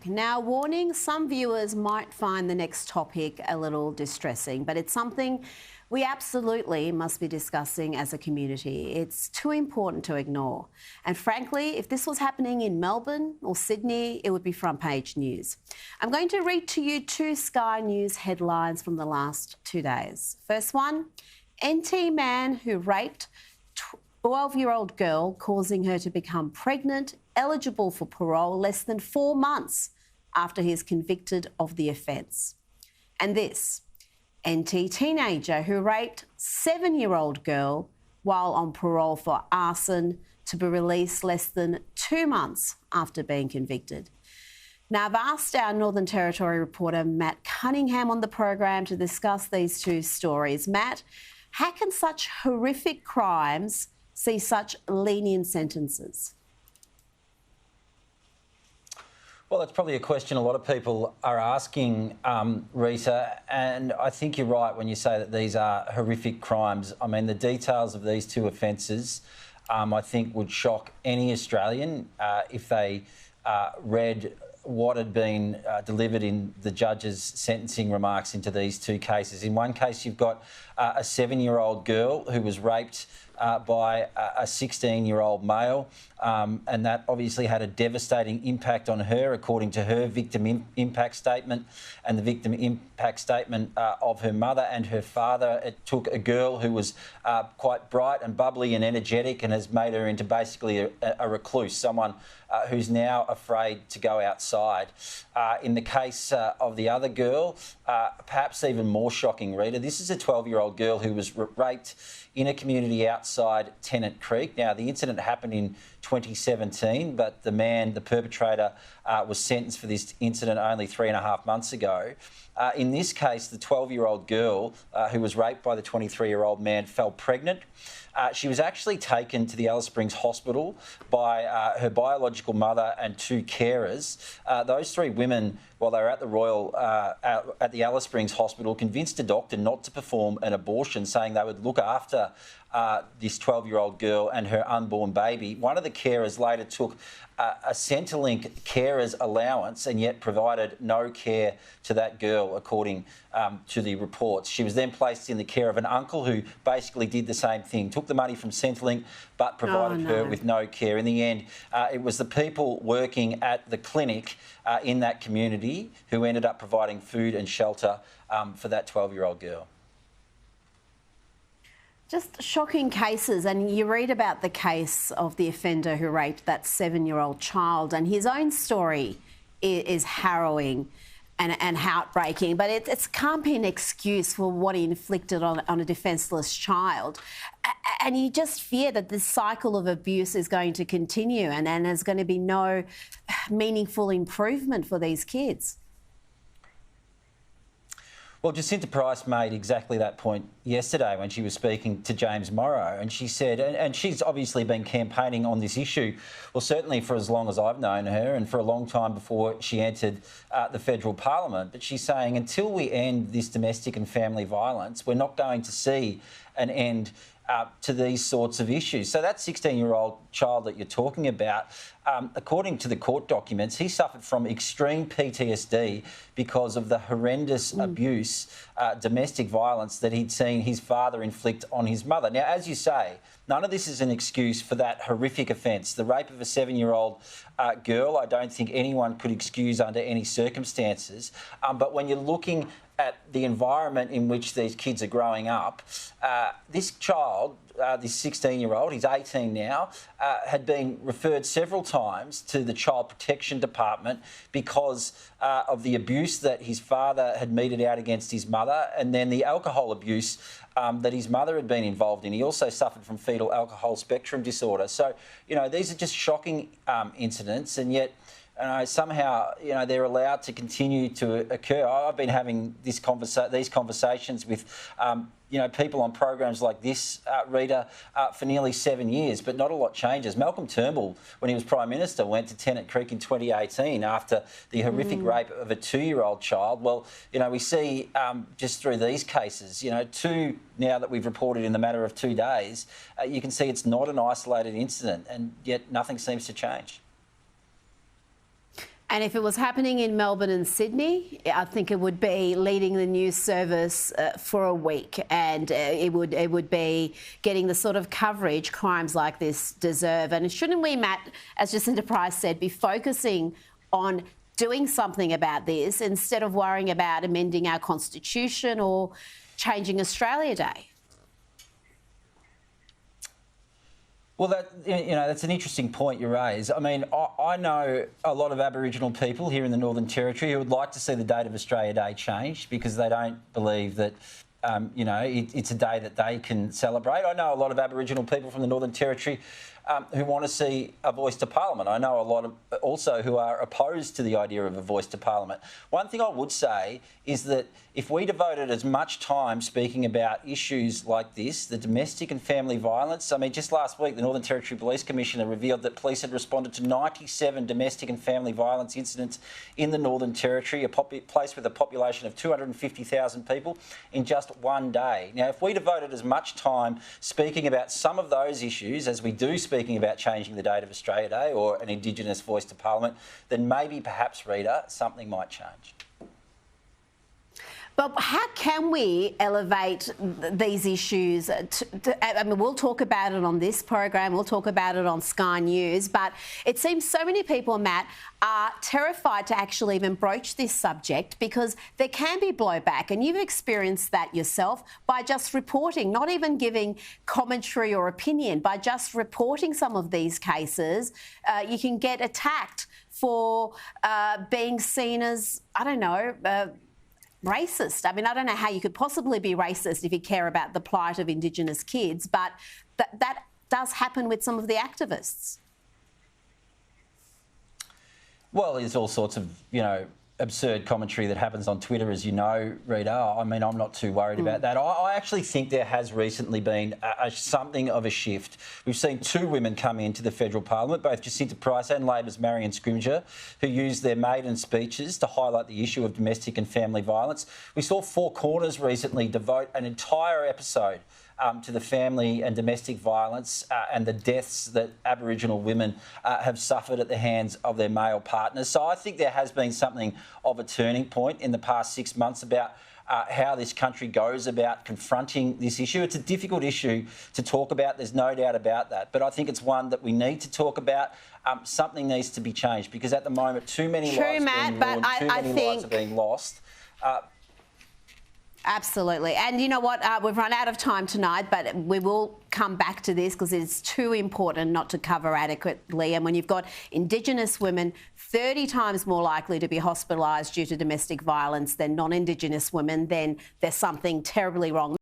back. Now, warning, some viewers might find the next topic a little distressing, but it's something we absolutely must be discussing as a community. It's too important to ignore. And frankly, if this was happening in Melbourne or Sydney, it would be front page news. I'm going to read to you two Sky News headlines from the last 2 days. First one, NT man who raped 12-year-old girl, causing her to become pregnant, eligible for parole less than 4 months after he is convicted of the offence. And this, NT teenager who raped 7-year-old girl while on parole for arson to be released less than 2 months after being convicted. Now, I've asked our Northern Territory reporter Matt Cunningham on the program to discuss these two stories. Matt, how can such horrific crimes see such lenient sentences? Well, that's probably a question a lot of people are asking, Rita, and I think you're right when you say that these are horrific crimes. I mean, the details of these two offences, I think, would shock any Australian if they read what had been delivered in the judge's sentencing remarks into these two cases. In one case, you've got a 7-year-old girl who was raped by a 16-year-old male, and that obviously had a devastating impact on her, according to her victim impact statement and the victim impact statement of her mother and her father. It took a girl who was quite bright and bubbly and energetic and has made her into basically a recluse, someone who's now afraid to go outside. In the case of the other girl, perhaps even more shocking, Rita, this is a 12-year-old girl who was raped in a community outside Tennant Creek. Now, the incident happened in 2017, but the perpetrator, was sentenced for this incident only 3.5 months ago. In this case, the 12-year-old girl who was raped by the 23-year-old man fell pregnant. She was actually taken to the Alice Springs Hospital by her biological mother and two carers. Those three women, while they were at the Alice Springs Hospital, convinced a doctor not to perform an abortion, saying they would look after this 12-year-old girl and her unborn baby. One of the carers later took a Centrelink carer's allowance and yet provided no care to that girl, according to the reports. She was then placed in the care of an uncle who basically did the same thing, took the money from Centrelink but provided her with no care. In the end, it was the people working at the clinic in that community who ended up providing food and shelter for that 12-year-old girl. Just shocking cases, and you read about the case of the offender who raped that 7-year-old child, and his own story is harrowing and heartbreaking, but it can't be an excuse for what he inflicted on a defenceless child. And you just fear that this cycle of abuse is going to continue and there's going to be no meaningful improvement for these kids. Well, Jacinta Price made exactly that point yesterday when she was speaking to James Morrow, and she said, and she's obviously been campaigning on this issue, well, certainly for as long as I've known her and for a long time before she entered the federal parliament, but she's saying until we end this domestic and family violence, we're not going to see an end to these sorts of issues. So that 16-year-old child that you're talking about, according to the court documents, he suffered from extreme PTSD because of the horrendous abuse, domestic violence that he'd seen his father inflict on his mother. Now, as you say, none of this is an excuse for that horrific offence. The rape of a 7-year-old girl, I don't think anyone could excuse under any circumstances. But when you're looking at the environment in which these kids are growing up, this child, this 16-year-old, he's 18 now, had been referred several times to the Child Protection Department because of the abuse that his father had meted out against his mother, and then the alcohol abuse that his mother had been involved in. He also suffered from fetal alcohol spectrum disorder. So, you know, these are just shocking incidents, and yet somehow, you know, they're allowed to continue to occur. I've been having these conversations with, you know, people on programs like this, Rita, for nearly 7 years, but not a lot changes. Malcolm Turnbull, when he was Prime Minister, went to Tennant Creek in 2018 after the horrific rape of a 2-year-old child. Well, you know, we see just through these cases, you know, two now that we've reported in the matter of 2 days, you can see it's not an isolated incident, and yet nothing seems to change. And if it was happening in Melbourne and Sydney, I think it would be leading the news service for a week, and it would be getting the sort of coverage crimes like this deserve. And shouldn't we, Matt, as Jacinta Price said, be focusing on doing something about this instead of worrying about amending our constitution or changing Australia Day? Well, that's an interesting point you raise. I mean, I know a lot of Aboriginal people here in the Northern Territory who would like to see the date of Australia Day changed because they don't believe that, it's a day that they can celebrate. I know a lot of Aboriginal people from the Northern Territory who want to see a voice to Parliament. I know a lot of also who are opposed to the idea of a voice to Parliament. One thing I would say is that if we devoted as much time speaking about issues like this, the domestic and family violence, I mean, just last week, the Northern Territory Police Commissioner revealed that police had responded to 97 domestic and family violence incidents in the Northern Territory, a place with a population of 250,000 people, in just one day. Now, if we devoted as much time speaking about some of those issues as we do speaking about changing the date of Australia Day or an Indigenous voice to Parliament, then maybe, perhaps, Rita, something might change. But how can we elevate these issues? I mean, we'll talk about it on this program, we'll talk about it on Sky News, but it seems so many people, Matt, are terrified to actually even broach this subject because there can be blowback, and you've experienced that yourself by just reporting, not even giving commentary or opinion, by just reporting some of these cases, you can get attacked for being seen as, I don't know, racist. I mean, I don't know how you could possibly be racist if you care about the plight of Indigenous kids, but that does happen with some of the activists. Well, there's all sorts of, absurd commentary that happens on Twitter, as you know, Rita. I mean, I'm not too worried about that. I actually think there has recently been something of a shift. We've seen two women come into the federal parliament, both Jacinta Price and Labor's Marion Scrimgeour, who used their maiden speeches to highlight the issue of domestic and family violence. We saw Four Corners recently devote an entire episode to the family and domestic violence and the deaths that Aboriginal women have suffered at the hands of their male partners. So I think there has been something of a turning point in the past 6 months about how this country goes about confronting this issue. It's a difficult issue to talk about, there's no doubt about that, but I think it's one that we need to talk about. Something needs to be changed because at the moment too many lives are being ruined, too many lives are being lost. Absolutely. And you know what? We've run out of time tonight, but we will come back to this because it's too important not to cover adequately. And when you've got Indigenous women 30 times more likely to be hospitalised due to domestic violence than non-Indigenous women, then there's something terribly wrong.